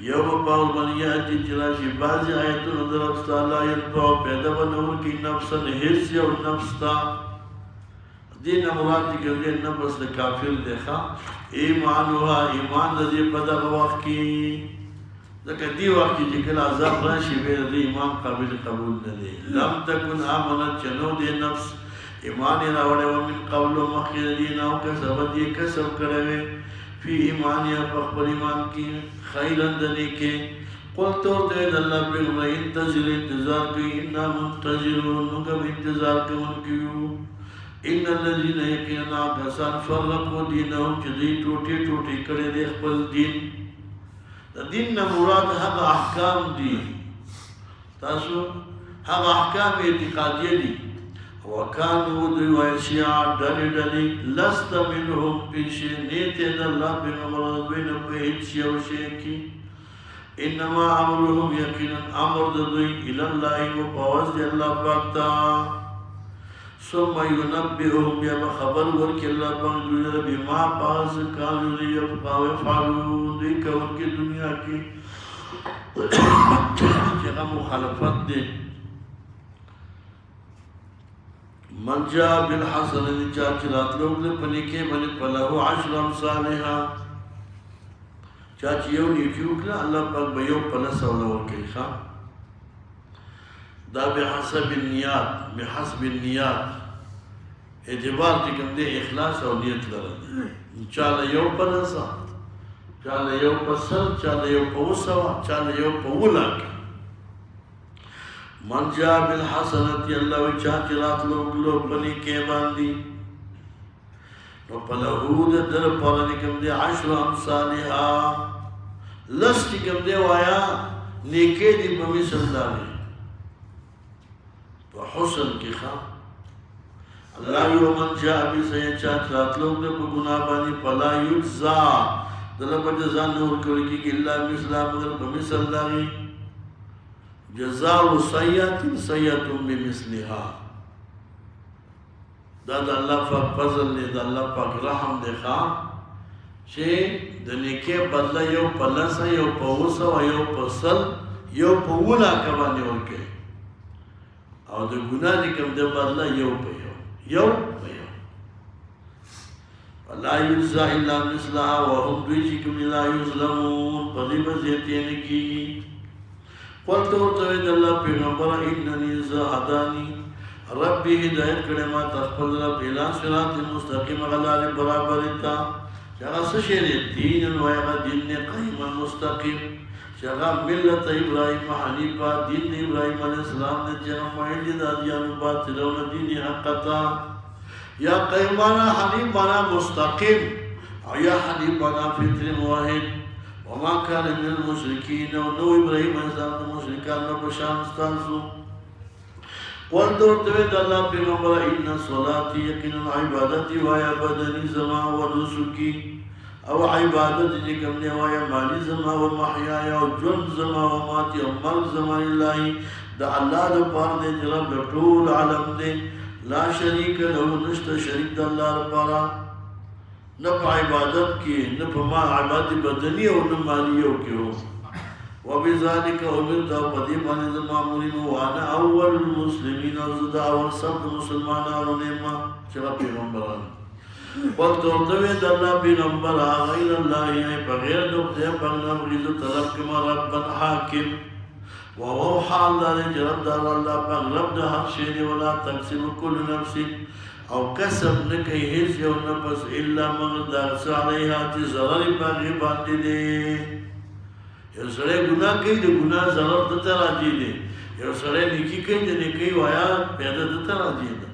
یو پاول بنیاتی چراشی بازی آیتون درفستا لا ینفع پیدا بنور کی نفسا حس یو نفستا دین مراد دی کہ نفس دا کافر دیکھا ایمانوها ایمان دا دی پدا وقت کی دکا دی وقت کی جکل عذاب راشی بیر دی ایمان قابل قبول ندی لم تکن آمنت چنو دی نفس ایمانی راوڑے ومن قبل و مخیر دیناو کسبت یہ کسب کرے فی ایمانی اپخبر ایمان کی خیرن دنی کے قلتو تید اللہ پیغمبر انتظر انتظار کی انا منتظرون مگم انتظار کے ان کیوں ان الذین یقینا کسان فرقوا دینهم چدی ٹوٹی ٹوٹی کرے دے خپل دین دین مراد حق احکام دی تاسو حق احکام اعتقادیه دی وکانو دوی شیعہ ڈلی ڈلی لست منهم پیشی نیتے دا اللہ پیغمبر دوی نبی ہیچ شیعہ و شیعہ کی انما عمرهم یقینا عمر دوی الاللہ و پاوز دی اللہ پاکتا ثم ينبئهم بما خبر ورك الله بانجو بما پاس کانو دی افقاو فعلون دی کون کی دنیا کی جگہ مخالفت دی من جا بالحسن دی چاچرات لوگ دے پنکے بنی پلہو عشر امثالها چاچی یو نیکیو کنا اللہ پاک بیو پلس اولو ورکی خواہ دا بحسب النیات بحسب النیات اعتبار تکم دے اخلاص اور نیت لرد چالا یو پلسا چالا یو پسل چالا یو پوسوا چالا یو پولا کی من جا بالحسنتی اللہ وی چاچی رات لوگ بنی کے باندی نو پلہود در پالا نکم دے عشر امثالها لس تکم دے وایا نیکے دی بمی سنداری تو حسن کی خواہ اللہ یو من جا بھی سید چاچ رات لوگ دے پا گناہ بانی پلا یجزا دلب جزا نور کرکی کہ اللہ مثلا مگر بمثل داری جزا و سیعت سیعتم بمثلها دا اللہ پاک فضل لے دا اللہ پاک رحم دے خواہ چھے دنکے بدلا یو پلسا یو پوسا و یو پسل یو پولا کبانی ورکے اور دا گناہ نکم دے بدلا یو پہ یو پہ یو وَلَا يُجْزَا إِلَّا مِثْلَهَا وَهُمْ دُوِجِكُمْ إِلَا يُظْلَمُونَ پذیب زیتین کی قلت ورطوید اللہ پیغمبر اننی زہدانی ربی ہدایت کرے ما تخفل رب الان صراط مستقیم غلال برابرتا چاہا سشیر دین ویغا دین قیما مستقیم چاہا ملت ابراہیم حنیفہ دین ابراہیم علیہ السلام نے چاہا معید دادیان باطلون دین حقتا یا قیمانا حنیفانا مستقیم یا حنیفانا فطر واحد وما کان من المشرکین ونو ابراہیم علیہ السلام مشرکان نبشان استانسو والدورتوید اللہ پیغمبر ان صلاتی یقینا عبادتی وایا بدنی زما و نسکی او عبادت جکم نے وایا مالی زما و محیایا و جن زما و ماتی و مرگ زما اللہ دا اللہ دا پار دے جرب دا طول علم دے لا شریک لہو نشت شریک دا اللہ پارا نپا عبادت کی نپا ما عبادت بدنی و نمالیوں کی ہو وبذلك أمرت وقديما للمعمولين وأنا أول المسلمين وزد أول سبت مسلمان ونعمة شرف پیغمبران والتوتوید اللہ پیغمبر غیر اللہ بغیر نقطے بغنام غیز طلب کما ربا حاکم ووحا اللہ لجرب دار اللہ بغرب دا حق شیری ولا تقسم كل نفس او کسب نکی حیث یو نفس الا مغدار سعلیہاتی ضرر باغی باندی دے یو سڑے گناہ کئی دے گناہ ضرر دتا راجی دے یو سڑے نیکی کئی دے نیکی وایا پیدا دتا راجی دے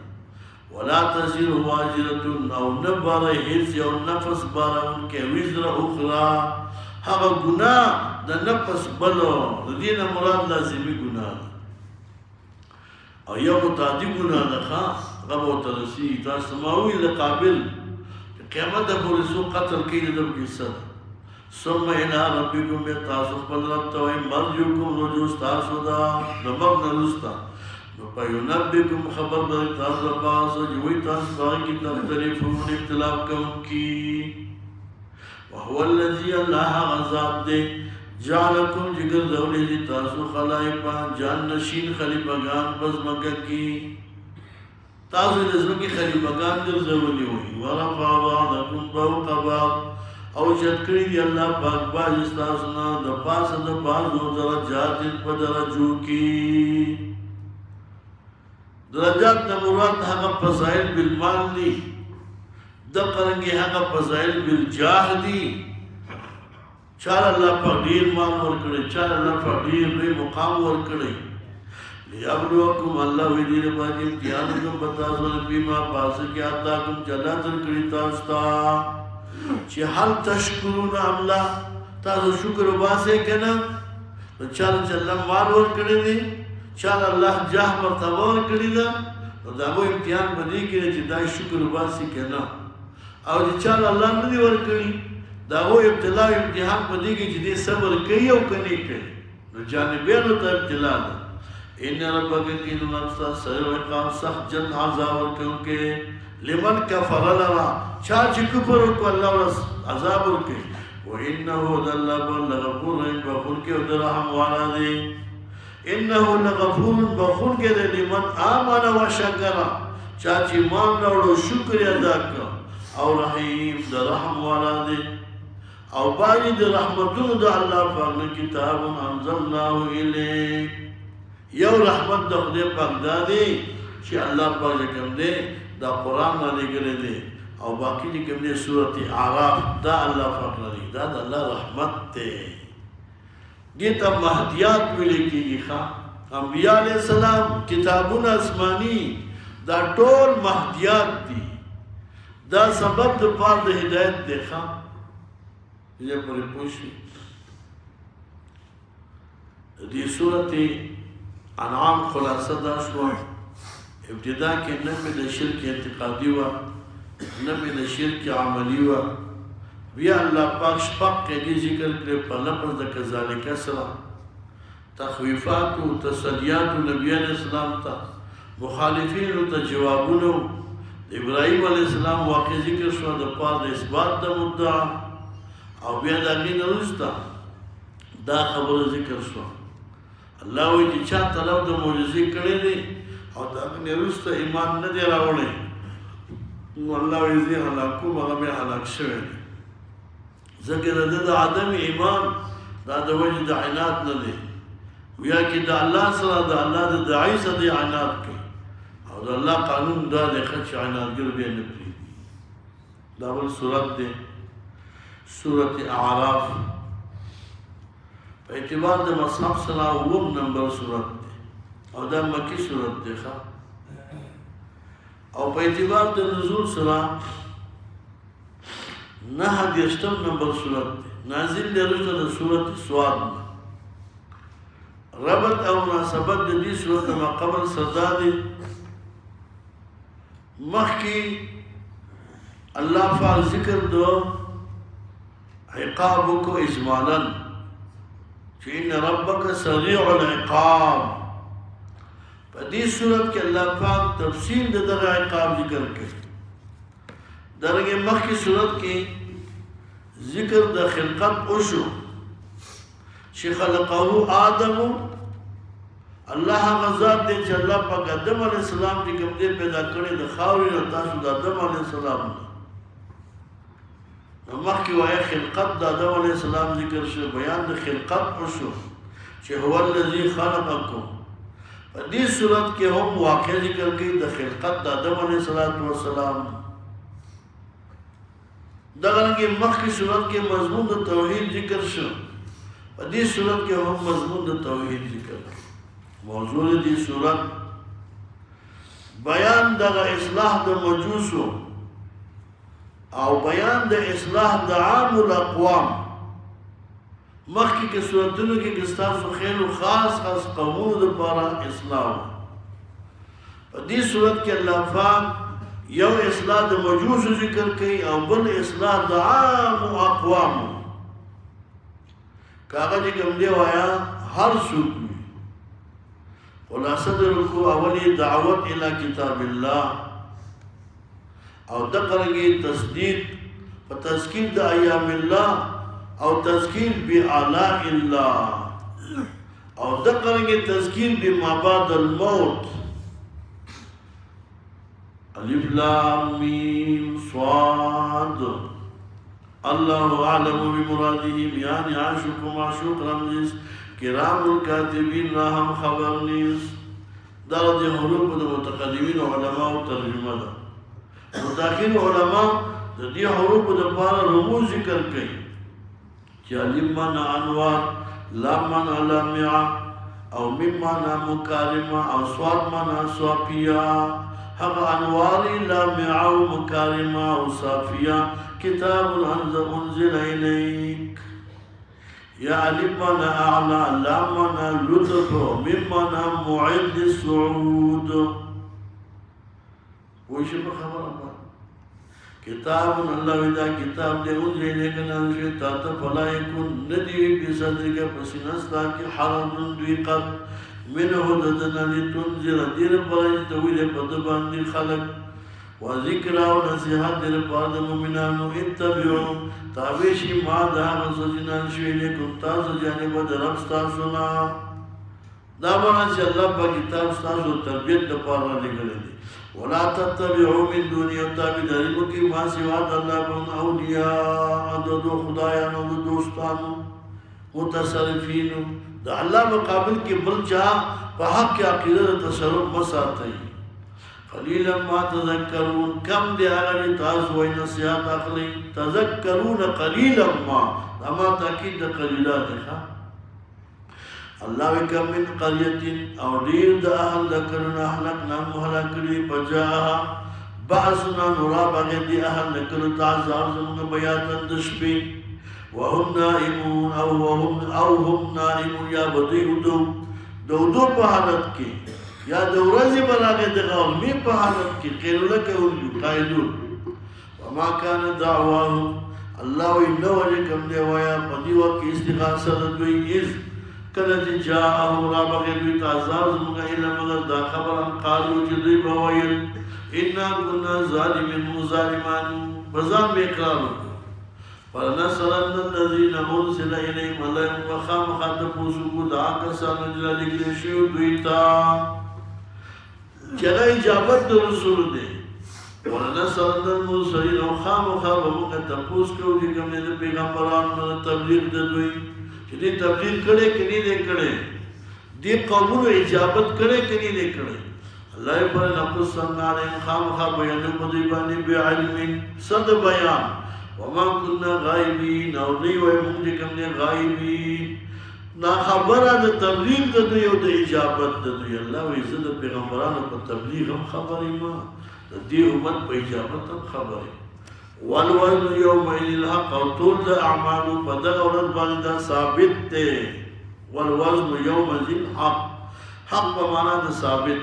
ولا تزیر واجرتن او نبارا حرس یا نفس بارا ان کے وزر اخرى حقا گناہ دا نفس بلو دین مراد لازمی گناہ او یو متعدی گناہ دا خواہ غب و ترسی تا سماوی لقابل قیامت پورسو قتل کئی دب کی صد ثم الى ربكم بتاسف قدرت و مرجوكم رجوع تاسو دا نمک نرستا فينبئكم خبر بتاس باس جوئی تاس باقی تختلفون اختلاف کون کی وهو الذي الله غزاب دے جعلکم جگر دولی دی تاسو خلائفان جان نشین خلیفگان بزمکہ کی تاسو نزمکی خلیفگان در زولی ہوئی ورفع بعضکم فوق بعض او چتکری دی اللہ پاک باز استاسنا دا پاس دا بازو درجات پا درجو کی درجات نمورات حقا فضائل بالمال دی دقرنگی حقا فضائل بالجاہ دی چار اللہ پاک دیر مال ورکڑی چار اللہ پاک دیر ری مقام ورکڑی لیابلوکم اللہ ویدیر پاک امتحانکم بتاسون بیما پاسکی آتاکم چلا ترکڑی تاستا چی حل تشکرون عملہ تاسو شکر باسے کنا چار چلا مال ورکڑی دی چار اللہ جاہ مرتبہ ورکڑی دا دامو امتحان بدی کنے چی دای شکر باسی کنا او چار اللہ ندی ورکڑی دا وہ ابتلاء امتحان پا دی گئی جدی صبر کئی او کنی کئی نو جانبینو تا ابتلاء دا ان ربک کینو نفسا سر وقام سخت جن عذاب ورکے لمن کفر لرا چاچی کفر کو اللہ عذاب ورکے وَإِنَّهُ دَلَّبَ لَغَفُورٌ بَخُورٌ کے ادرحم والا دے انہو لغفور بخور کے دے لمن آمن و شکر چاچی مان لوڑو شکر ادا کر او رحیم دا رحم والا دے او باقی دا رحمتون دا اللہ پاک نے کتاب انزلناہ الیک یو رحمت دا خدے پاک دا دے چی اللہ پاک جکم دے دا قرآن نالے گلے دے او باقی جکم دے سورت اعراف دا اللہ پاک نالے دا اللہ رحمت دے دیتا مہدیات ملے کی گی خواہ انبیاء علیہ السلام کتابون اسمانی دا ٹول مہدیات دی دا سبب دا پار دا ہدایت دے خواہ یہ پوری پوچھی دی صورت انعام خلاصہ دا شوا ابتدا کے نمی دا شرک انتقادی و نمی دا شرک عملی و بیا اللہ پاک شپاق کے دی ذکر کرے پا لپس دا کذالک اسرا تخویفات و تسلیات و نبی علیہ السلام تا مخالفین و تا جوابونو ابراہیم علیہ السلام واقع ذکر شوا دا پار دا اثبات دا مدعا او بیا دا مین روستا دا خبر ذکر شوا اللہ وی دی چا طلب دا موجزی کرے دی او دا مین روستا ایمان ندی راوڑے اللہ وی زی حلاکو مغمی حلاک شوئے دی ذکر دا عدم ایمان دا دا وجه دا عناد ندی ویا کی دا اللہ سرا دا اللہ دا دعی سا دی عناد کی او دا اللہ قانون دا دے خدش عناد گر بیا نپری دا بل صورت دے سورت اعراف پا اعتبار دا مصحف سرا وم نمبر سورت دے او دا مکی سورت دے خواہ او پا اعتبار دا نزول سرا نحا دیشتم نمبر سورت دے نازل دے رشتہ دا سورت سواد دے ربط او مناسبت دی سورت ما قبل سردا دے مخ کی اللہ فعال ذکر دو عقابو کو اجمالا چین ربک سریع العقاب پا دی صورت کے اللہ پاک تفصیل دے در عقاب ذکر کے درگے مخ کی صورت کی ذکر دا خلقت اوشو چی خلقہو آدمو اللہ غزات دے چی اللہ پاک آدم علیہ السلام کی کم دے پیدا کرے دا خاوری نتاسو دا آدم علیہ السلام دا مخ کی وآیا خلقت دا آدم علیہ السلام ذکر شو بیان دا خلقت اوشو چی هو اللذی خلقکم دی صورت کے ہم واقع ذکر کی دا خلقت دا آدم علیہ السلام دغرنگی مخ کی صورت کے مضمون دا توحید ذکر شو دی صورت کے ہم مضمون دا توحید ذکر موضوع دی صورت بیان دا اصلاح دا مجوسو او بیان دا اصلاح دا عام الاقوام مخ کی صورتنو کی کستاسو خیر و خاص قومون دا پارا اصلاح دی صورت کے اللہ فاق یو اصلاح دا مجوس ذکر کئی او بل اصلاح دا عام اقوام کاغا جی کم دے وایا ہر سوک میں خلاصہ درکو اولی دعوت الى کتاب اللہ او دقرنگی تصدیق و تذکیر دا ایام اللہ او تذکیر بآلاء الله او دقرنگی تذکیر بما بعد الموت الف لام میم صاد الله اعلم بمراده بیان عاشق و معشوق رمزیس کرام الكاتبین را هم خبر نیست دا دی حروف دا متقدمین علماء ترجمه دا متاخرین علماء دا دی حروف دا پارا رموز ذکر کئی چی علم مانا انوار لام مانا لامعا او مم مانا مکارمہ او صواب مانا صوفیہ حق انواری لامعا و مکارمہ و صافیہ کتاب انزل الیک یا علم مانا اعلا لام مانا لطف مم مانا معد السعود ویشی پا خبر اپا کتاب اللہ ودا کتاب دے انزل لیکن انشوی تاتا فلا یکن ندیوی بی صدر کا پسینستا کی حرم دوی قد منه ددنا لتنزل دیر پراج تویل پدبان دی خلق و ذکر و نصیحت دیر پاد ممنانو اتبعو تابیشی ما دا غزوجنان شوی لیکن تاسو جانب در ابستاسونا دا مانا چی اللہ پا کتاب ستاسو تربیت دا پارا لگلے دی ولا تتبعو من دونی و تابدارینو کی ما سواد اللہ پا اولیاء دو خدایانو دو دوستانو متصرفینو دا اللہ مقابل کی بل چاہ پا حق کی عقیدت تصرف مساتی قلیلا ما تذکرون کم دے آگا تاسو وی نصیحت اقلی تذکرون قلیلا ما اما تاکید دا قلیلا دیکھا اللہ وکم من قریت او دیر دا اہل لکرنا احلقنا محلقلی پجاہا بعثنا نراب اگر دی اہل لکرنا تعذاب زمانگا بیاتا دشبی وهم نائمون او هم نائمون یا بدیو دو پا حالت کی یا دو رزی براغی دغاول می پا حالت کی قیلو لکا اولیو قائدون وما کان دعواهم اللہ وی نوجه کم دے ویا پدیوہ کی استغاثر دوئی از کلتی جاءهم رابقی دوئی تعذاب زمانگا ایلا مگر دا خبران قالو چی دوئی بوائل انا کننا ظالمین ظالمان بزان بے اقرارو فَلَنَسْرَنَّ الَّذِينَ أُرْسِلَ إِلَيْهِمْ عَلَيْهِمْ وَخَامَ خَاتَفُوسُكُ دعا کسانو جلا لکلی شیو دویتا چگہ اجابت دو رسول دے وَلَنَسْرَنَّ الْمُرْسَلِينَ وَخَامَ خَابَمُنگا تپوس کرو دی کم نے پیغمبران من تبلیغ دے دوئی چلی تبلیغ کرے کنی دے کرے دی قومون اجابت کرے کنی دے کرے اللہ پر نقص سنگانے خام خاب بیانو مدیبانی بے علمین صد بیان وما كنا غائبین اور نہیں ہوئے مجھے کم نے غائبین نا خبر دا تبلیغ دا دوی او دا اجابت دا دوی اللہ و عزت پیغمبران پر تبلیغ ہم خبری ما دی امت پر اجابت ہم خبری والوزن یومین الحق اور طول دا اعمالو پا دا غورت بانی دا ثابت تے والوزن یومین حق حق پا مانا دا ثابت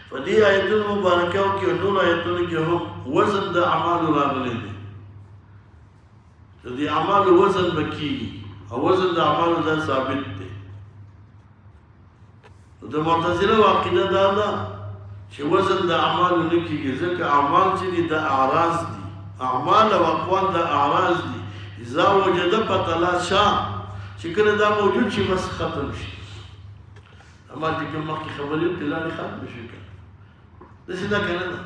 فدی آیتون مبارکاو کی نور آیتون کی ہم وزن دا اعمال راغلے دے دی اعمال وزن بکی وزن دا اعمال دا ثابت دے دا معتزلہ واقعہ دا دا چی وزن دا اعمال نکی گی ذکر اعمال چی دی دا اعراض دی اعمال و اقوال دا اعراض دی اذا وجد پتلا شاہ چکر دا موجود چی بس ختم شی اما دیکن مخی خبریو تلانی ختم شی کر دسی دا کہنا دا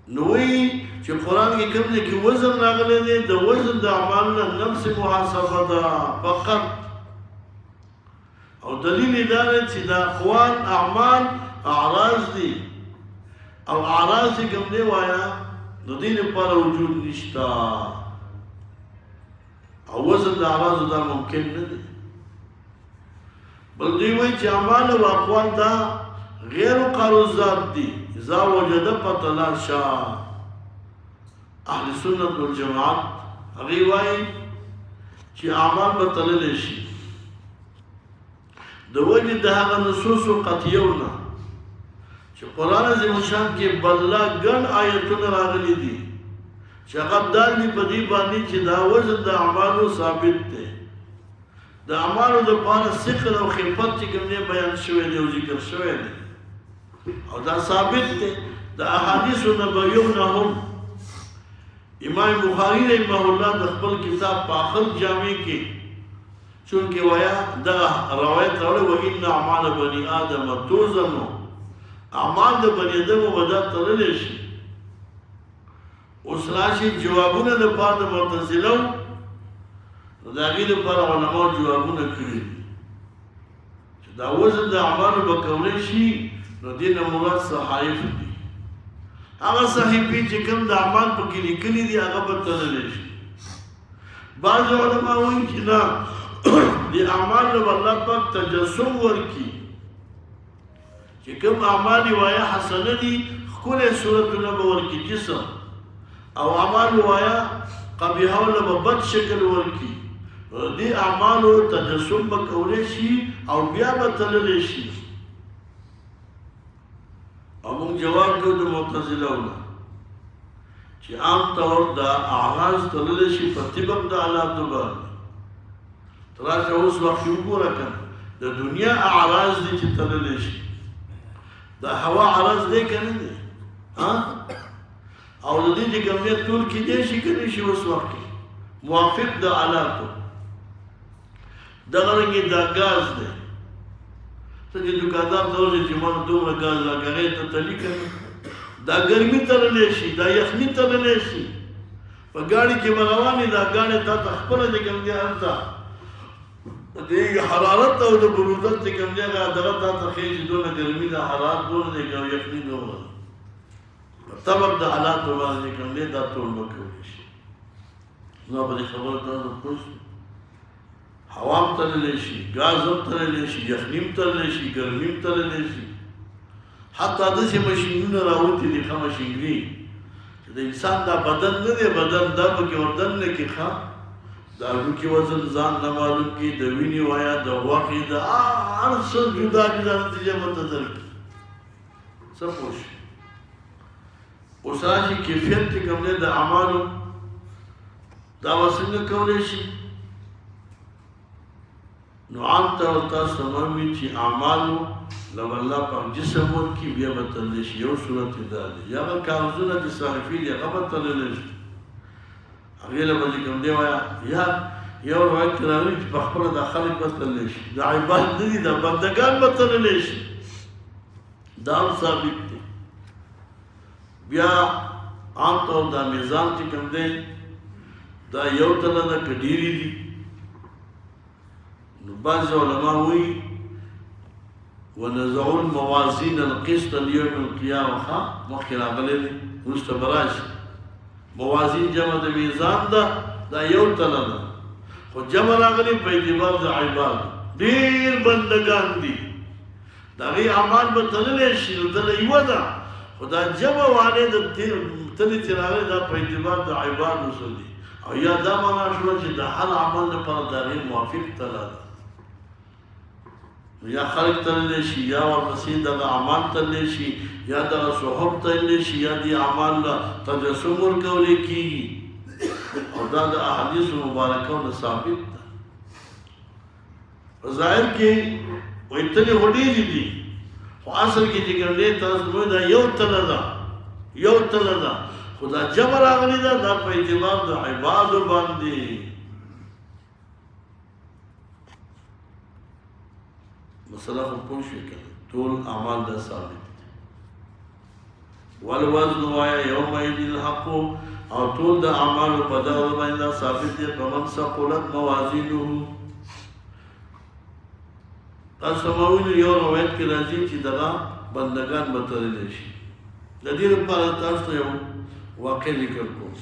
نوی چی قرآن کی کم دے کی وزن راگلے دے دا وزن دا عمالنا نفس محاسبہ دا فقط او دلیل ادارے چی دا اقوال اعمال اعراض دی او اعراض دی کم دے وایا دا دین پر وجود نشتا او وزن دا اعراض دا ممکن ندے بل دیوئی چی اعمال و اقوال دا غیر قرضات دی اذا وجد پتلا شاہ اہل سنت والجماعت اغیوائی چی اعمال بطللے شی دو وجد دہاگا نصوص و قطیونا چی قرآن عظیم شان کی بلا گن آیتون راغلی دی چی اقب دار دی پدی بانی چی دا وزن دا اعمالو ثابت دے دا اعمالو دا پانا سقل و خفت چی کمنے بیان شوئے دے و ذکر شوئے دے اور دا ثابت دے دا احادیث و نبیون ہم امام بخاری رحمه الله د خپل کتاب په آخر جامع کې چونکې وایا دا روایت راوړی و ان اعمال بني آدم توزن اعمال د بني آدم ودا تللی شي اوس راشي جوابونه د پاره د معتزله د هغې لپاره علماو جوابونه کړي چې دا وزن د اعمالو به کولی شي نو دې نه مراد صحایف دي هغه صحیفې چې کوم د اعمال پکې لیکلي دي هغه به تللی شي بعض علما وایي چې نه د اعمالو به الله پاک تجسم ورکړي چې کوم اعمال وایه حسنه دي ښکلی صورتونه به ورکړي جسم او اعمال وایه قبیحه له به بد شکل ورکړي دې اعمالو تجسم به کولی شي او بیا به تللی شي او موږ جواب کوو د معتزله نه چې عام طور دا اعراض تللی شي په طبق د حالاتو باندې ته راشه اوس وخت وګوره کنه د دنیا اعراض دي چې تللی شي د هوا عرض دی که نه دی او د دې چې کوم دی ټول کیدی شي که نه شي اوس وخت کې موافق د حالاتو دغه رنګې دا ګاز دی ته چې دوکاندار ته ورشې چې ما دومره ګاز راکړه هغې ته تلي که نه دا ګرمي تللی شي دا یخني تللی شي په ګاډي کې به روانې دا ګاډی تا ته خپله چې کوم دی هلته د حرارت او د برودت چې کوم دی هغه دغه تا ته ښیي چې دونه ګرمي ده حرارت دونه دی که یخني دومره په طبق د حالاتو باندې چې کوم دی دا ټول به کولی شي زما په دې خبرو تاسو پوه شئ هوا هم تللی شي ګاز هم تللی شي یخني هم تللی شي ګرمي هم تللی شي حتی داسې مشینونه راوتي دي ښه مشینګري چې د انسان دا بدن نه دی بدن دا پکې وردن نه کې ښه د هډوکي وزن ځان نه معلوم کړي د وینې وایه د غوښې د هر څه جدا جدا نتیجه به ته درکړي څه پوه شي اوس راشي کیفیت چې کوم دی د اعمالو دا به څنګه کولی شي نو عام طور تاسو معلوم چې اعمالو لو الله پاک جسم ورکړي بیا به تللی شي یو صورت یې دا دی یا هغه کاغذونه چې صحیفې دي هغه به تللی شي هغې له به چې کوم دی وایه یا یو روایت کې راغلي چې په خپله دا خلک به تللی شي دا عباد نه دي دا بندګان به تللی شي دا هم ثابت دی بیا عام طور دا میزان چې کوم دی دا یو تله ده که ډېرې دي نو بعض علما وایي ونزعو الموازین القسط لیوم القیامه مخکې راغلی دی وروسته به راشي موازین جمع د میزان ده دا یو تله ده خو جمع راغلی په اعتبار د عباد ډېر بندګان دي د هغې اعمال به تللی شي نو تله یوه ده خو دا جمع والی د تلې چې راغلی دا په اعتبار د عبادو سره دي او یا دا معنا شوه چې د هر عمل لپاره د هغې موافق تله ده یا خلق تللی شي یا ورپسې دغه اعمال تللی شي یا دغه صحب تللی شي یا دې اعمال له تجسم ورکولی کېږي او دا د احادیثو مبارکو نه ثابت ده په ظاهر کې وایي تلې خو ډېرې دي خو اصل کې چې کوم دی تاسو وایي دا یو تله ده یو تله ده خو دا جمع راغلې ده دا په اعتبار د عبادو باندې مسله خو پوه شوې که نه ټول اعمال دا ثابت دي والوزن وایه یومئذ الحق او ټول د اعمالو په دغه باندې دا ثابت دی فمن ثقلت موازینه تاسو ما ویلي یو روایت کې راځي چې دغه بندګان به تللی شي د دې لپاره تاسو ته یو واقع ذکر کوم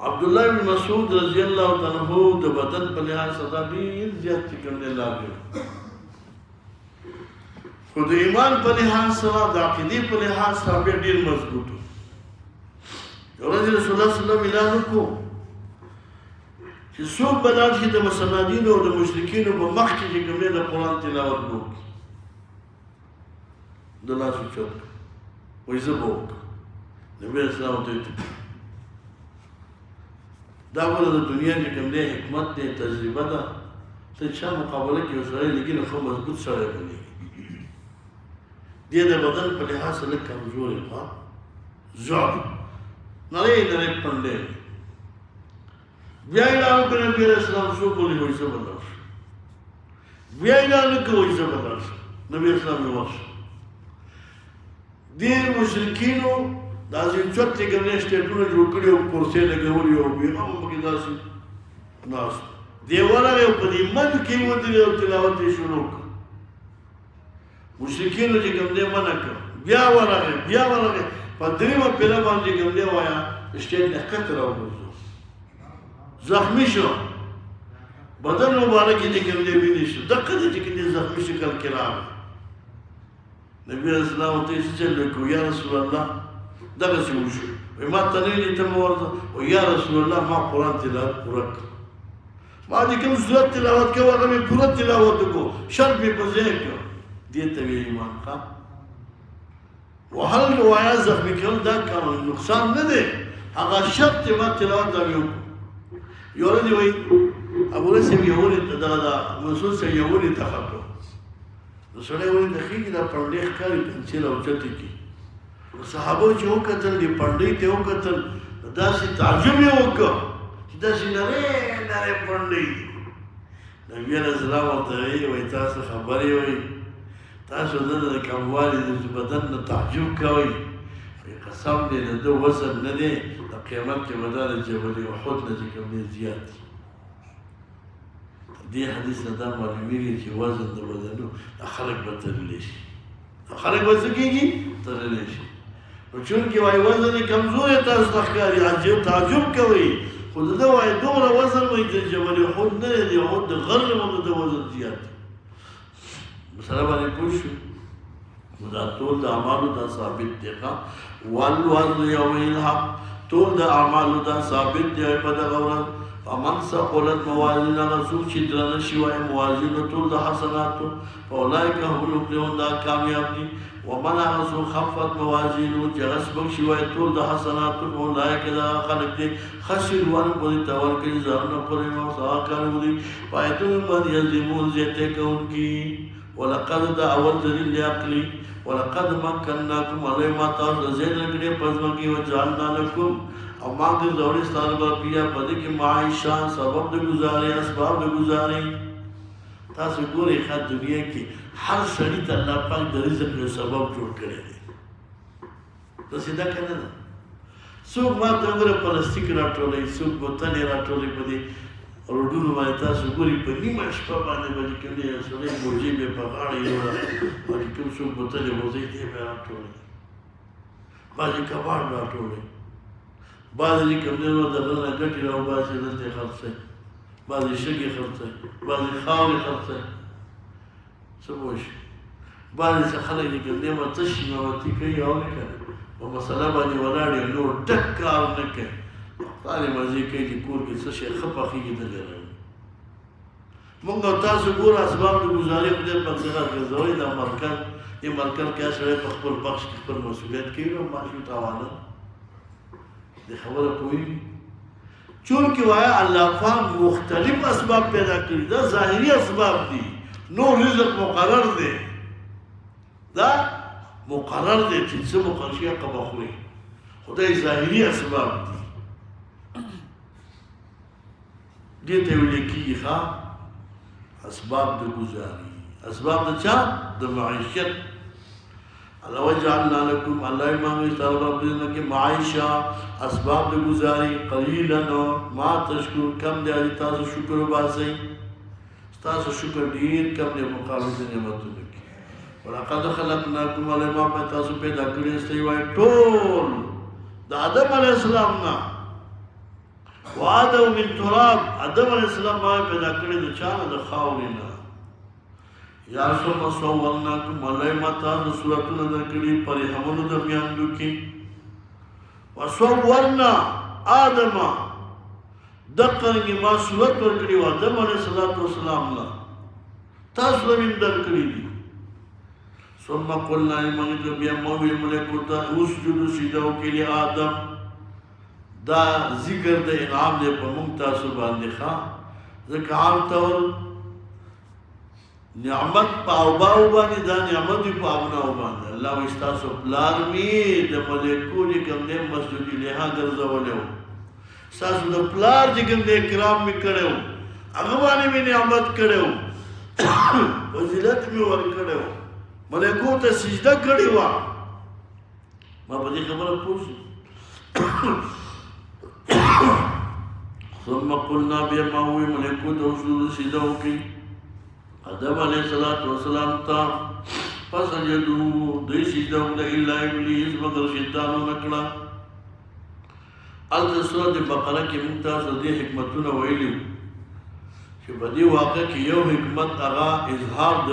عبدالله بن مسعود رضی الله تعالی عنہ د بدن په لحاظ سره ډېر زیات چې کوم دی لاګو خو د ایمان په لحاظ سره د عقیدې په لحاظ سره بیا ډېر مضبوط و یو ورځ رسول الله صلی الله علیه وسلم اعلان وکړو چې څوک به لاړ شي د مسلمانینو او د مشرکینو په مخ کې چې کوم دی د قرآن تلاوت به وکړي د لاس اوچت وایي زه به وکړم نبي اسلام ته ویل دا بله د دنیا چې کوم دی حکمت دی تجربه ده ته چا مقابله کې یو سړی لګي نو ښه مضبوط سړی بنېږي دې د بدن په لحاظ سره لږ کمزوری ضعف نړۍ پنډې بیا اعلان کړ نبی علیہ السلام څوک بولي وایي زه به لاړ شم بیا اعلان کړ وایي زه به لاړ شم نبی علیہ السلام یې ورشه ډېر مشرکینو داسې چوټې ګرنې سټیټونه جوړ کړي او کرسۍ لګولي او بیا هم پکې داسې ناست دی ورغی او په دې منځ کې ودرېد او تلاوت یې شروع کړ مشرکینو چې کوم دی منع کړ بیا ورغی په درېیمه پیره باندې کوم دی وایه سټیټ نه ښکته راوغورځو زخمی شو بدن مبارک یې چې کوم دی وینې شو دقه دی چې کوم دی زخمي شکل کې راغی نبی علیہ السلام ته یې څه چل وکړو یا رسول الله دغسې وشو وایي ما ته نه ویلې ته مې ورته وایي یا رسول الله ما قرآن تلاوت پوره کړ ما چې کوم صورت تلاوت کوه هغه مې پوره تلاوت وکړو شرط مې په ځای کړ دې ته ویې ایمان ښه وهل وایه زخمي کول دا نقصان نه دی هغه شرط چې ما تلاوت دا مې وکړو یو ورځ وایي ابوله صاحب یو ورځ دغه دا منصور صاحب یو ورځ ته خطو نو سړی وایي د خېږي دا پنډۍ ښکاري پنسل او چتې کې صحابو چې وکتل دې پنډۍ ته وکتل داسې تعجب یې وکړ چې داسې نرۍ پنډۍ نبي علیه السلام ورته وایي تاسو خبرې وایي تاسو د کموالي د بدن نه تعجب کوئ قسم دی د ده وزن نه دی د قیامت کې به دا د جبل احد نه چې کوم دی زیات دی دې حدیث نه دا معلومیږي چې وزن د بدنو دا خلک به تللی شي خلک به څه کېږي تللی شي نو چونکې وایي وزن یې کمزوری تاسو ته ښکاري تعجب کوئ خو د ده وایي دومره وزن وایي د جبل احد نه دی د احد د غر نه د ده وزن زیات دی مسله باندې پوه شو نو دا ټول د اعمالو دا ثابت دی والوزن یوم الحق ټول د اعمالو دا ثابت دی په دغه ورځ فمن ثقلت موازینه هغه څوک چې درنه شي وایي موازینه ټول د حسناتو فاولئک هم المفلحون دا کامیاب دي ومن هغه څوک خفت موازینه چې هغه سپک شي وایي ټول د حسناتو فاولئک دا خلک دي خسروا پورې تور کړي ځانونه پورې نو سوا کارو دي پایتون باندې یظلمون زیاته کوونکي ولقد دا اول دلیل عقلی ولقد مکناکم علی ما تاسو زین لګړي پزما کې وجعلنا لكم او ما دې زوري ستاسو په بیا پدې کې معیشت سبب د گزارې اسباب د گزارې تاسو ګورئ ښه دنیا کې هر سړي ته الله پاک د رزق یو سبب جوړ کړی دی تاسو دا کنه نه څوک ما ته وګوره پلاستیک راټولوي څوک بوتلې راټولوي په دې روډونو باندې تاسو ګورئ په نیمه شپه باندې به چې کوم دی یو سړی بوجۍ به په غاړه یوړه او چې کوم څوک بوتلې بوځي دی به راټولوي بعضې کباړ راټولوي بعضې چې کوم دی نو د غره نه ګټې راوباسي دلته یې خرڅوي بعضې شګې خرڅوي بعضې خاورې خرڅوي څه پوه شي بعضې څه خلک چې کوم دی به تش نوتي کوي او نه کوي په مسله باندې ولاړ یو نور ټک کار نه کوي خپلې مزې کوي چې کور کې څه شی ښه پخېږي دلې راوړي موږ او تاسو ګوره اسباب د ګزارې خدای پاک څخه ګرځوئ دا مرکز دې مرکز کې سړی په خپل بخش کې خپل مسؤلیت کوي نو معاشي تاوانه دې خبره پوهېږي چونکې وایه الله پاک مختلف اسباب پیدا کړي دا ظاهري اسباب دي نو رزق مقرر دی دا مقرر دی چې څه مقرر شي هغه به خوري خدای ظاهري اسباب دي دې ته ویل کېږي ښه اسباب د گزاري اسباب د چا د معیشت الله وجعلنا لكم الله امام استعمال ربنا کې معیشت اسباب د گزاري قلیلا ما تشکر کم دی تاسو شکر وباسئ تاسو شکر ډیر کم دی مقابل د نعمتونو کې ولقد خلقناكم الله ما تاسو پیدا کړی استوي وای ټول د آدم علیه السلام نه وآدم من تراب آدم علیہ السلام باندې پیدا کړی د چا نه د خاورې نه یا ثم صورناکم الله ما تاسو صورتونه درکړي پرهمونو د میاندو کې وصورنا آدم دقرنګ ما صورت ورکړي و آدم علیہ السلام له تاسو هم درکړي دي ثم قلنا لمن بیا مو ویل ملکوتا اسجدوا سجدوا کې آدم دا ذکر د انعام دی په موږ تاسو باندې ښه ځکه عام طور نعمت په اوباو باندې دا نعمت په ابناو باندې الله واستاسو پلار می د ملکو دې کوم دې مسجد له ګرځولیو تاسو د پلار دې کوم دې کرام می کړو هغه باندې می نعمت کړو فضیلت می ور کړو ملکو ته سجده کړی و ما په دې خبره پوښتنه ثم قلنا بما هو ملکو ته سجده وکړي آدم علیہ السلام تا فسجدوا دوی سجده وکړه الا ابلیس مگر شیطان ونکړه الته سورۃ بقره کې موږ تاسو دې حکمتونه ویلي چې په دې واقع کې یو حکمت هغه اظهار د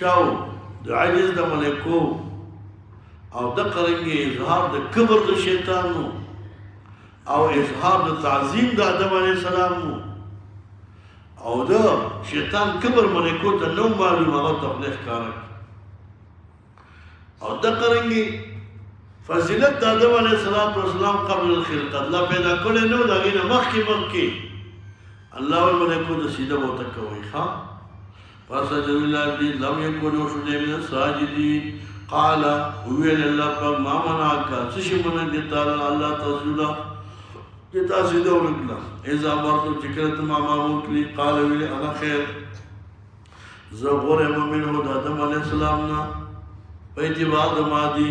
چاو د عجز د ملکو او د قرنګي اظهار د کبر د شیطانو او اظهار د تعظیم د آدم علیہ السلام او دا شیطان کبر ملکو ته نو معلوم هغه تبلیغ کارک او دا قرنګي فضیلت د آدم علیہ السلام قبل الخلقت الله پیدا کړي نو دا غینه مخکې الله ملکو د سیده وته کوي ها فسجد لله لم يكونوا من الساجدين قال هو الله ما منعك تشمن دتال الله تعالی جتا سیده ورکلا اذا مرتو چکرت ما وکلی قال ویلی انا خیر زغورم منه د آدم علیہ السلام نا پیتی بعد مادی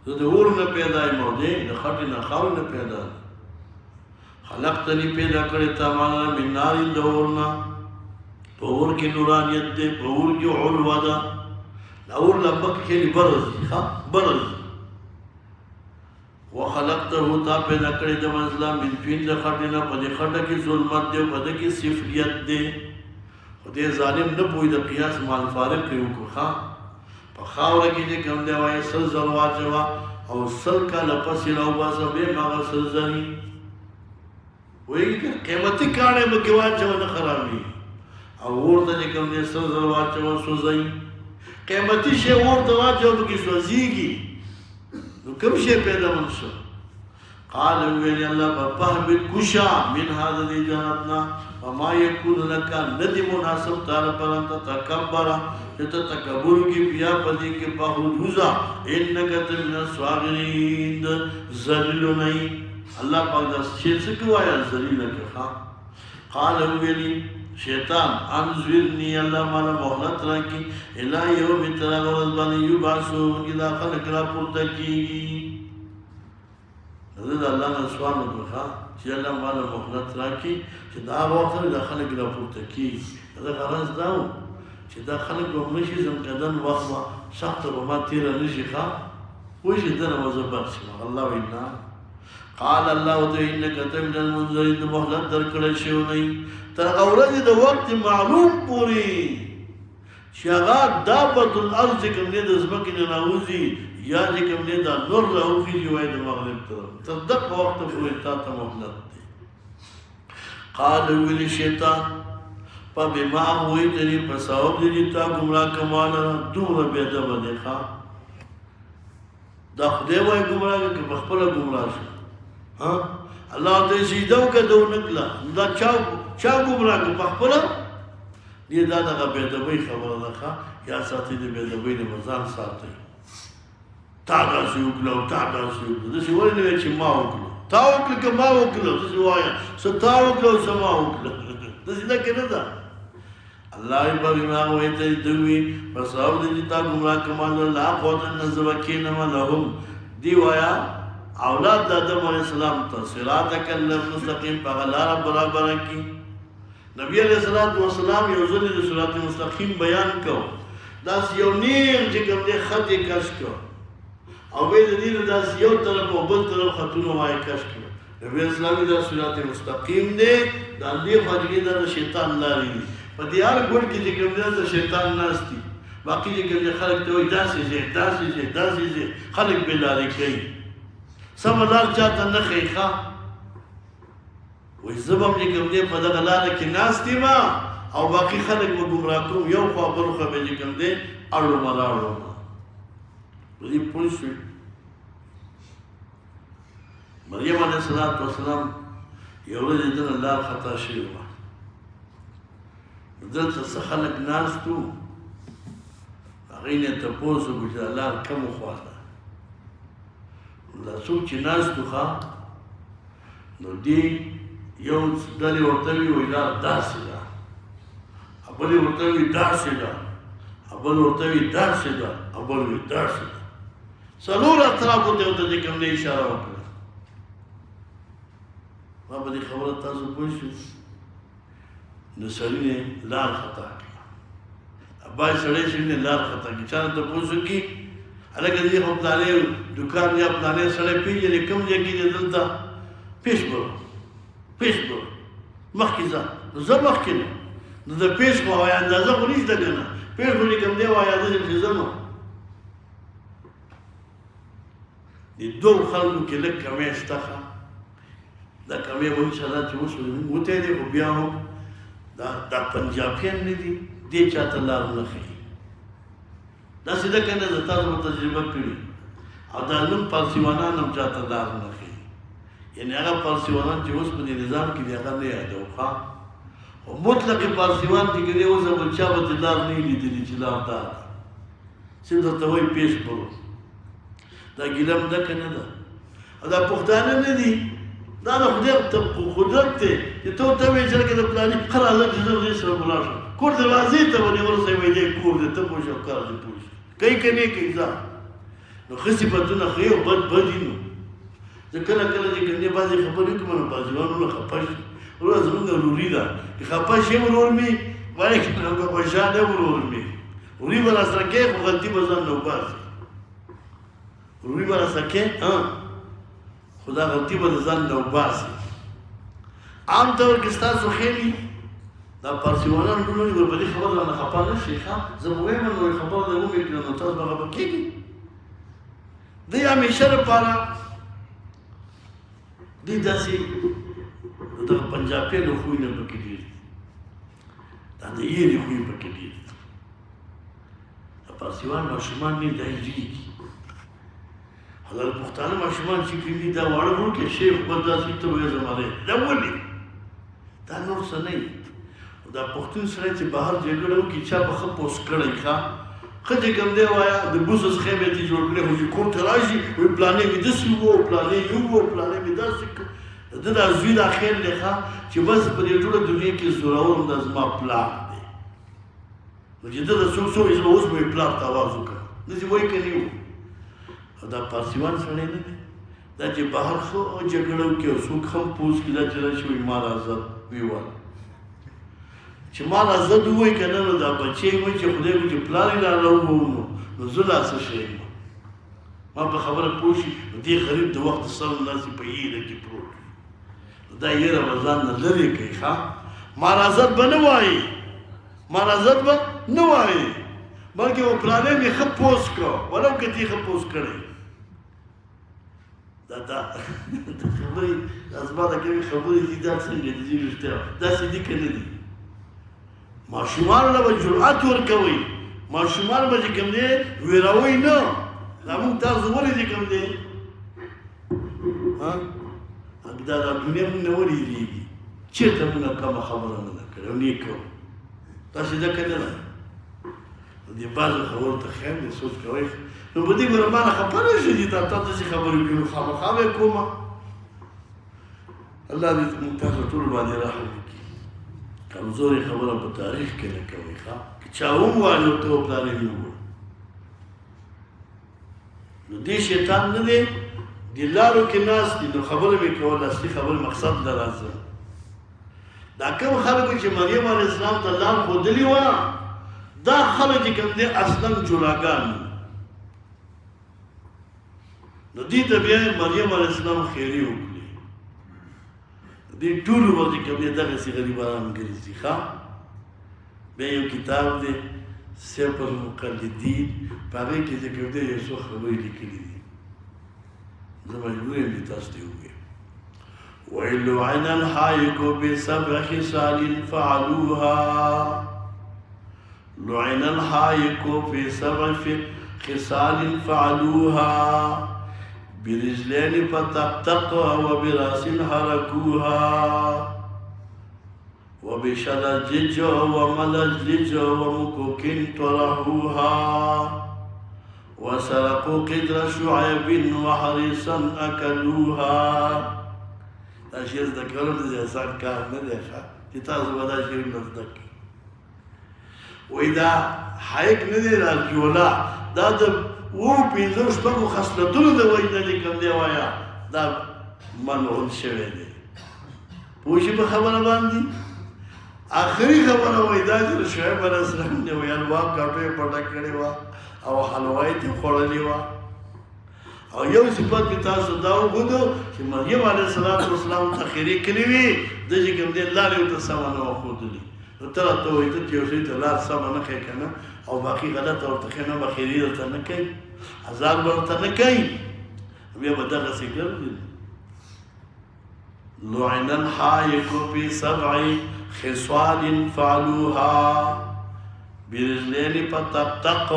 زده اور نه پیدای موده د خټی نه خاور نه پیدا خلقتنی پیدا کړی تا مانا من نار د اورنا په اور کې نورانیت ده په اور کې علوا ده اور لبک کې برز ها برز وخلقته تا پیدا کړی د منزله من فین د خټینا په دې خټه کې ظلمت دی په دې کې صفریت دی خدای ظالم نه پوي د قیاس مال فارق یو کو ښا په خاور کې دې کوم دی وای سل زلوا جوا او سل کا لپس له واسه به ما سل زنی وای قیمتي کانه مګوا چې نه خرابي او ورته دې کوم دی سل زلوا جوا سوزي قیمتي شی ورته واجو کې سوزيږي كم شيء پیدا منشو قال ویلی اللہ فهبت کشا من هذا دی جانتنا وما يكون لك ندی مناسب تار پر انت تکبر جتا تکبر کی بیا پدی کے پاہدوزا انکت من الصاغرین ذلیل نہیں اللہ پاک دا شیر سکو آیا ذلیل کخا قال ویلی شیطان انزویرنی اللہ مالا محلت راکی الہ یوم ترا غرزبانی یبعثون اذا خلق را پورتا کی حضرت اللہ نے سوال نکوخا چی اللہ مالا محلت راکی چی دا وقت دا خلق را پورتا کی دا غرز داو چی دا خلق بمنشی زمکدن وقت سخت بما تیرا نشی خوا ویشی دن مزبر شما اللہ وینا قال اللہ تو انکا تمن المنظرین محلت در کڑشیو نہیں تر اورد د وقت معلوم پوری شغا دابت الارض کم نه د زمکه نه راوځي یا چې کم نه دا نور راوځي جوای د مغرب طرف تر دغه وخت پورې تا ته مهلت دی قال ویل شیطان فبما هویتنی فسبب دې تا گمراه کماله دور به د باندې ښا دا خدای وای گمراه کې خپل گمراه شو ها الله دې سیدو کدو نکلا دا چا گمراه کو پخپل دې دا دغه بيدوي خبره ده یا ساتي دې بيدوي نه مزان ساتي تا دا سيوکلو تا دا سيوکلو دې ولې چې ما وکړو تا وکړو که ما وکړو دې وایا ستا وکړو سما وکړو دې دا کنه دا الله یې ما وې ته دوی فساو دې تا گمراه کمال الله قوت نظر کینما لهم دی وایا اولاد د آدم علیہ السلام ته صراطک المستقیم په لار برابر کی نبی علیہ السلام یو ځل د صراط مستقیم بیان کو داس یو نیر چې کوم دې خط کش کو او به دې داس یو طرف او بل طرف خطونه وای کش کو نبی اسلام د صراط مستقیم دې د دې فاجګي د شیطان لاري په دې هر ګور کې چې کوم دې شیطان ناشتي باقي چې کوم خلک ته وای داسې خلک بلاري کوي سملار چاته نه خیخه وای زبم چې کوم دې په دغه لاره کې ناستې ما او باقي خلک به ګمراه کوم یو خوا بل خوا به چې کوم دې اړو مراړو دې پوه شوې مریم علیه السلام یو ورځ دې لار خطا شوې وه دلته څه خلک ناست وو هغوی نه تپوس وکړو چې دا لار کومه خوا ده دا څوک چې ناست وو ښه نو دې یو ډلې ورته وي وایي لار داسې ده بلې ورته وي داسې ده بل ورته وي داسې ده او بل وي داسې ده څلور اطرافو ته ورته چې کوم دی اشاره وکړه ما په دې خبره تاسو پوه شئ نو سړي نه لار خطا کړه باید سړی سړي نه لار خطا کړي چا نه تپوس وکړي هلکه دې خو پلانې دوکان یا پلانې سړی پېژنې کوم ځای کې دی دلته پیش برو مخکې ځه نو زه مخکې نه نو د پیش خو وایي اندازه خو نشته که نه پیش خو چې کوم دی وایي اندازه چې ځم د دوو خلکو کې لږ کمی شته ښه دا کمی به انشاءالله چې اوس وتی دی خو بیا هم دا پنجابیان نه دي دې چاته لار نه ښیي داسې ده که نه زه تاسو به تجربه کړي او دا نن پارسیوانان هم چاته لار نه ښیي یعنې هغه پارسیوانان چې اوس په دې نظام کې دي هغه نه یادوو ښه خو مطلق پارسیوان چې که دی اوس بل چا به دې لار نه یې لیدلي چې لار دا ده صرف درته وایي پیش برو دا ګیله هم ده که نه ده او دا پښتانه نه دي دا د خدای قدرت دی چې ته ورته وایې چې لکه د پلاني ښه راځه چې زه دې سره ولاړ شم کور دروازې ته به دې ورسوي وایي دی کور دی ته پوه شې او کار دې پوه شې کوي که نه کوي ځه نو ښه صفتونه ښیي او بد دي نو زه کله کله چې کوم دی بعضې خبرې وکړم نو بازیوان ونه خفه شي وروره زمونږ وروري ده که خفه شي ورور مې وایي که خوشحاله ورور مې وروري به راسره کوې خو غلطي به ځان نه وباسي وروري به راسره کوې خو دا غلطي به د ځان نه وباسي عام طور کې ستاسو خیلي دا پارسیوانان ټول وایي په دې خبره رانه خفه نه شي ښه زه به وایم نو خبره دې ومې کړه نو تاسو به خفه کېږي دوی همیشه لپاره دوی داسې دغه پنجابیانو خوی نه پکې ډېر دي دا د یېرې خوی پکې ډېر دي د پارسیوان ماشومان نه دا هېرېږي او دا پښتانه ماشومان چې کوم دي دا واړه وړوکي شیخ به داسې ته وایي زمانې دا ولې دا نور څه نه وي دا پښتون سړی چې بهر جګړه وکړي چا به ښه پوس کړی ښه ښه چې کوم دی وایه د بوسس خیمې ته جوړ کړی خو چې کور ته راشي وایي پلانې مې داسې وو پلانې یو وو پلانې مې داسې ده دا زوی دا خیر دی ښه چې بس په دې ټوله دنیا کې زورور هم دا زما پلار دی نو چې ده د څوک څوک زما اوس به یې پلار ته آواز وکړه داسې وایي که نه وو او دا پارسیوان سړی نه دی دا چې بهر ښه جګړه وکړي او څوک هم پوس کړي دا چې راشي وایي ما راځه ویې وایه چې ما راځه ووایي که نه نو دا بچی وایي چې خدای وایي چې پلار یې راله ووهو نو زه لا څه شی یم ما په خبره پوه شي نو دې غریب د وخت سره داسې په یېره کې پروت دا یېره به ځان نه لرې کوي ښه مارازت به نه وایي مارازت به نه وایي بلکې و پلانې مې ښه پوس کړه ولو که دې ښه پوس کړی دا خبرې دا زما د کومې خبرې دي دا څنګه دي رښتیا داسې دي که نه دي ماشومانو له به جرأت ورکوئ ماشومان به چې کوم دی ویروئ نه دا مونږ تاسو ولې چې کوم دی دا دنیا مونږ نه ولیدېږي چېرته مونږ کمه خبره نه ده کړې او نیک کوو تاسې ده که نه ده نو دې بعضو خبرو ته خیر دی سوچ کوئ نو په دې ګوره ما نه خفه نه شي چې تا داسې خبرې وکړي نو خامخا به یې کومه الله دې مونږ تاسو ټول باندې رحم وکړي کمزورې خبره په تاریخ کې نه کوئ ښه که چا ووایي نو ته پلانې نه ووایه نو دې شیطان نه دی دې لارو کې ناست دي نو خبره مې کول اصلي خبرې مقصد ته راځم دا کوم خلکو چې مریم علیه السلام ته لار ښودلې وه دا خلک چې کوم دی اصلا جولاګان نو دې ته بیا مریم علیه السلام خیري وکړي دې ټولو به چې کوم دی دغسې غریبان ګرځي ښه بیا یو کتاب دی سیف المقلدین په هغې کې چې کوم دی یو څو خبرې لیکلي دي زه مجبور یم چې تاسو ته ووایم وایي لعن الحائق بسبع خصال فعلوها لعن الحائق بسبع خصال فعلوها برجلين فتقطقها وبراس حركوها وبشلجج وملجلج ومكوك طرحوها وسرقوا قدر شعيب وحريصا أكلوها. دا شعر زده کول د آسان کار نه دی چې تاسو به دا شعرونه زده کړئ. وایي دا حیک نه دی دا جولا دا د اووه پنځه شپږو خصلتونو د وجې نه کوم دی وایه دا منعون شوی دی. پوه شئ په خبره باندې. آخري خبره وایي دا چې د شعیب علیه السلام دی ویل وا کاټو یې پټه کړې وه او حلوا یې ترې خوړلې وه. او یو صفت کې تاسو دا وګورئ چې مریم علیه السلام ته خیرې کړې وي د چې کوم دی لارې ورته سمه نه وه ښودلې. نو ته راته وایي ته چې یو شي ته لار سمه نه ښیې که نه او باقي غلطه ورته ښې نه به خیرې درته نه کوي عذاب به ورته نه کوي بیا به دغسې ګرځي. لعن الحائق في 7 خصال فعلوها برجلين فتقطق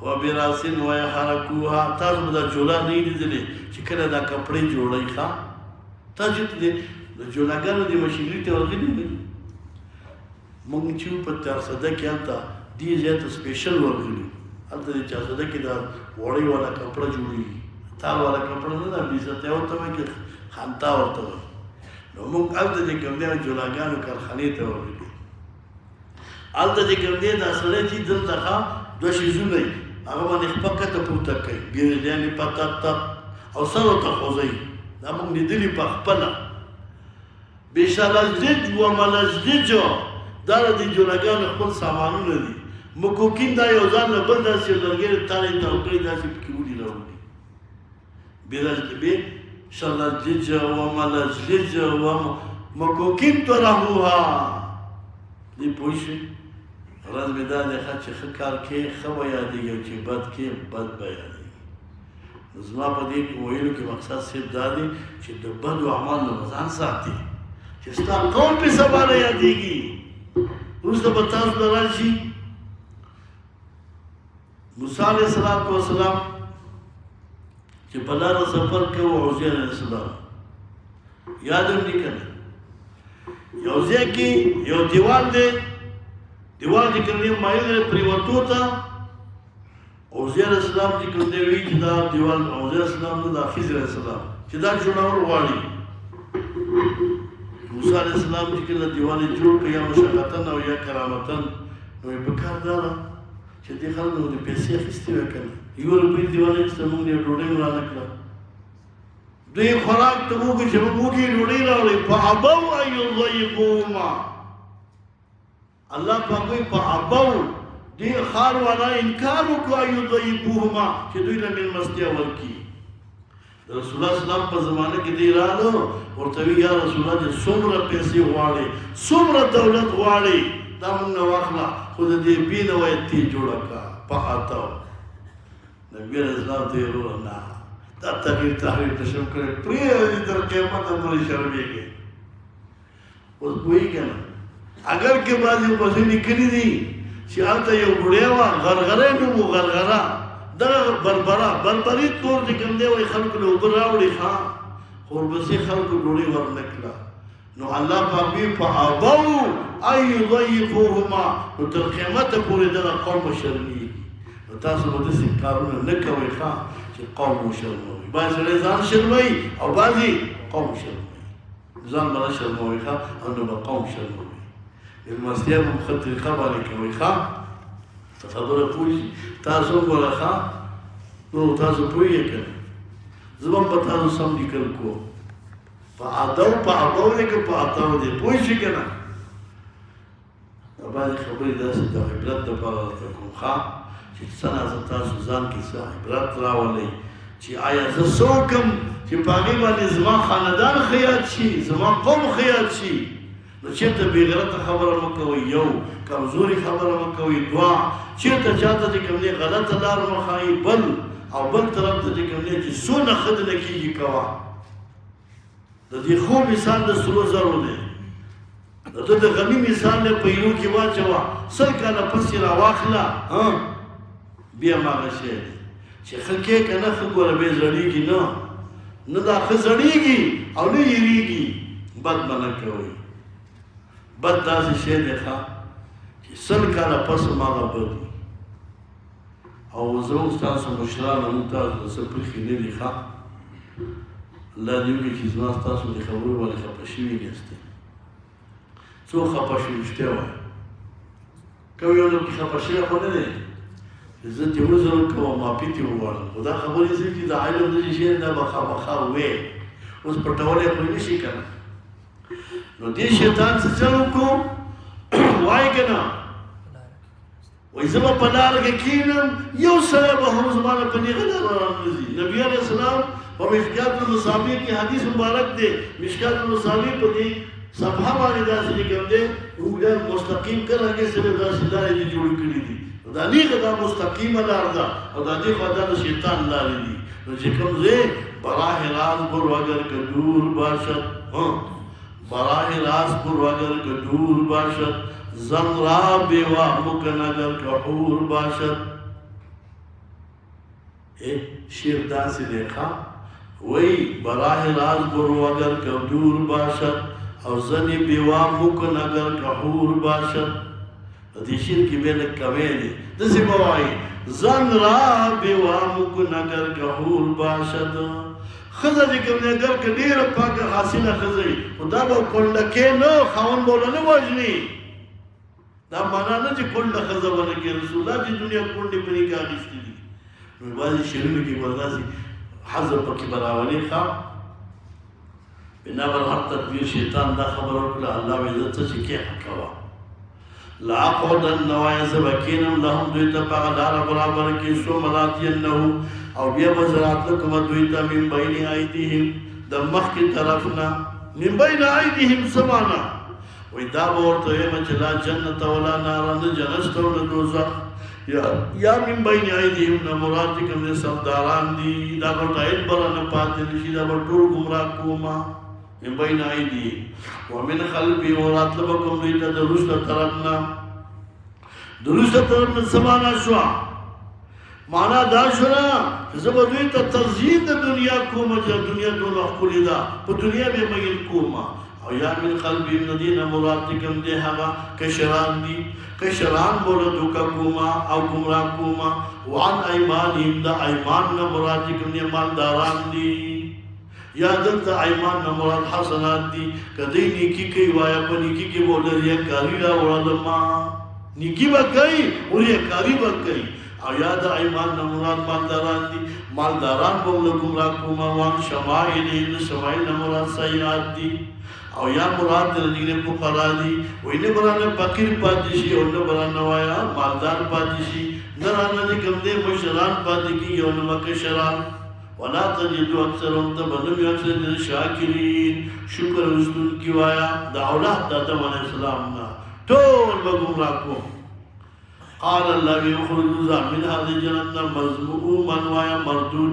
وبراس ويحركوها. تاسو به دا جولا نه لیدلې چې کله دا کپړې جوړوي ښه تاسو چې د جولاګانو د مشینري ته ورغلي وي موږ چې په 400 کې هلته ډېر زیاته سپیشل ورغلي هلته د 400 کې دا وړۍ والا کپړه جوړېږي تار والا کپړه نه ده بیزتیا ورته وایي که خانتا ورته وایي. نو موږ هلته چې کوم دی جولاګانو کارخانې ته ورغلي هلته چې کوم دی دا سړی چې دلته ښه 2 شیزونه یي هغه باندې خپه کته پورته کوي ګیرلیانې پتک او سر ورته خوځوي دا موږ لیدلي په خپله. بشلجلج و ملجلج دا د دې جوړګانو خپل سامانونه دي. مکوکین دا یو ځان له بل داسې لرګی تارې تاو کړي داسې پکې وړي راوړي. بشلجلج و ملجلج و مکوکین طرحوها. دې پوه شئ ورځ مې دا دی ښه چې ښه کار کې ښه به یادېږي او چې بد کې بد به یادېږي. نو زما په دې ویلو کې مقصد صرف دا دی چې د بدو اعمالو نه ځان ساتي چې ستا قوم پې سبا نه یادېږي. وروسته به تاسو ته راشي موسی علیه السلام چې په لاره سفر کوي عزیر علیه السلام یاد هم دي که نه یو ځای کې یو دیوال دی دیوال چې کوم دی مایل دی پرېوتو ته عزیر علیه السلام چې کوم دی وایي چې دا دیوال عزیر علیه السلام نه دا خضر علیه السلام چې دا جوړول غواړي. موسی علیه السلام چې کله دیوال یې جوړ کړ یا مشقتن او یا کرامتن نو یې پکار دا ده چې دې خلکو د پیسې اخیستې وې که نه 1 روپۍ دیوال یې اخیسته موږ یې ډوډۍ هم رانه کړه. دوی خوراک ته وګورئ چې موږ یې ډوډۍ راوړئ فابوا ان یضیفوهما. الله پاک وایي فابوا دې ښار والا انکار وکړو ان یضیفوهما چې دوی له مېلمستیا ورکړي. رسول الله اسلام په زمانه کې دی راغلو ورته وی یا رسول الله چې څومره پیسې غواړې څومره دولت غواړې دا موږ نه واخله خو د دې بې نه وایي تی جوړه کړه په اتو. نبي علیه السلام ته یې وروره نه دا تغییر تحریف ته شم کړی پرېږدي تر قیامته پورې شرمېږي. اوس پوهېږي که نه اگر که بعضې پسې لیکلي دي چې هلته یو بوډۍ وه غرغره یې نوم و غرغره دغه بربري تور چې کوم دی وایي خلکو له اوبه راوړي ښه خو ورپسې خلکو ډوډۍ ورنه کړه. نو الله پاک وایي فابوا ان یضیفوهما نو تر قیامته پورې دغه قوم به شرمېږي. نو تاسو به داسې کارونه نه کوئ ښه چې قوم مو شرموي. بعضې سړی ځان شرموي او بعضې قوم شرموي. ځان به نه شرموي ښه او نو به قوم شرموي. مېلمستیا به په ښه طریقه باندې کوئ ښه خبره پوه شي. تاسو وګوره ښه نو تاسو پوهېږئ که نه زه به هم په تاسو سم لیکل کوم په ادو دی که په اتو دی پوه شي که نه. دا بعضې خبرې داسې د عبرت دپاره درته کوم ښه چې څه زه تاسو ځان کې څه عبرت راولئ چې آیا زه څه وکړم چې په هغې باندې زما خاندان ښه یاد شي زما قوم ښه یاد شي. نو چېرته بېغیرته خبره مه کوئ یو کمزوري خبره مه کوئ دوه چېرته چاته چې کوم دی غلطه لار مه ښایي بل او بل طرف ته چې کوم دی چې څونه ښه دله کېږي کوه. د دې ښو مثال د سرو زرو دی د ده د غني مثال دی په یو کې واچوه 100 کاله پسې راواخله بیا هماغه شی دی چې ښه کې که نه ښه ګوره بې زړېږي نه دا ښه زړېږي او نه یېرېږي بد به نه کوئ. بد داسې شی دی ښه چې سل کاله پس هماغه بدي او زه اوس تاسو مشرانو موږ تاسو ته څه پرېښي نه دي ښه الله دې وکړي چې زما ستاسو د خبرو ولې خفه شوي یاستئ څوک خفه شوي رښتیا وایه کوم یو کې خفه شوی خو نه دی زه ترې عذر کوم معافي ترې وغواړم خو دا خبرې څه چې د علم داسې شی دا به خامخا وې اوس پټولی خو یې نه شي که نه نو دې شیطان څه چل وکړو وایي که نه وایي زه به په لاره کې کښېنم یو سړی به هم زما نه په نیغه لاره راننځي نبي علیه السلام په مشکات المصابیح کې حدیث مبارک دی مشکات المصابیح په دې صفحه باندې داسې چې کوم دی اوږده مستقیم کرانګې سره داسې لارې دې جوړې کړي دي دا نیغه دا مستقیمه لار ده او دا دې خوا دا د شیطان لارې دي نو چې کوم ځای براه راست پر اگر که دور باشد براه راست پر اگر که دور باشد زن را بیوا مکن اگر که حور باشد شیر داسې دی ښه وی براه راست پر اگر که دور باشد او زنی بیوا مکن اگر که حور باشد دې شیر کې بیا لږ کمی دی داسې به وایي زن را بیوا مکن اگر که حور باشد ښځه چې کوم دی اگر که ډېره پاکه حاصله ښځه وي خو دا به کونډکې نه خاوند به ونه وژني دا معنا نه چې کونډه ښځه به نه کړي رسول الله چې دنیا کونډې په نکاح اخیستي دي نو بعضې شعرونو کې به داسې حذف پکې به راولي ښه بنابر هر تدبیر شیطان دا خبره وکړه الله وایي زه څه چې کښېنه کوه لأقعدن وایه زه به کښېنم لهم دوی ته په هغه لاره برابر کې ثم لآتینهم او بیا به زه راتله کومه دوی ته من بین ایدیهم د مخکې طرف نه من بین ایدیهم څه معنا وایي دا به ورته وایم چې لا جنت ولا نار نه جنت شته او نه دوزخ یا من بین ایدیهم نه مراد چې کوم دی سرداران دي دا به ټایل به رانه پاتې نه شي دا به ټول ګمراه کومه من بین ایدیهم ومن خلفهم او راتله به کوم دوی ته د وروسته طرف نه د وروسته طرف نه څه معنا شوه معنا دا شوه چې زه به دوی ته تزیین د دنیا کومه چې دنیا دونه ښکلې ده په دنیا به یې میل کومه او یا من خلفهم نه دي نه مراد چې کوم دی هغه کشران دي کشران به له دوکه کومه او ګمراه کومه وعن ایمانهم د ایمان نه مراد چې کوم دی مالداران دي یا دلته ایمان نه مراد حسنات دي که دوی نیکي کوي وایه په نیکي کې به له ریاکاري راوړلما نیکي به کوي او ریاکاري به کوي او یا د ایمان نه مراد مالداران دي مالداران به له ګمراه کومه وان شمائلهم د شمائل نه مراد سیئات دي او یا مراد د رجل فقرا دي وایي نه به رانه فقیر پاتې شي او نه به رانه وایه مالدار پاتې شي نه رانه چې کوم دی مشران پاتې کېږي او نه به کشران ولا تجدوا اکثرهم تبنم اکثر شاکرین شکر وستونکي وایه د اولاد د آدم علیه السلام نه ټول به ګمراه کوم قال الله يخرج من هذه جهنم مذموما ويا مردود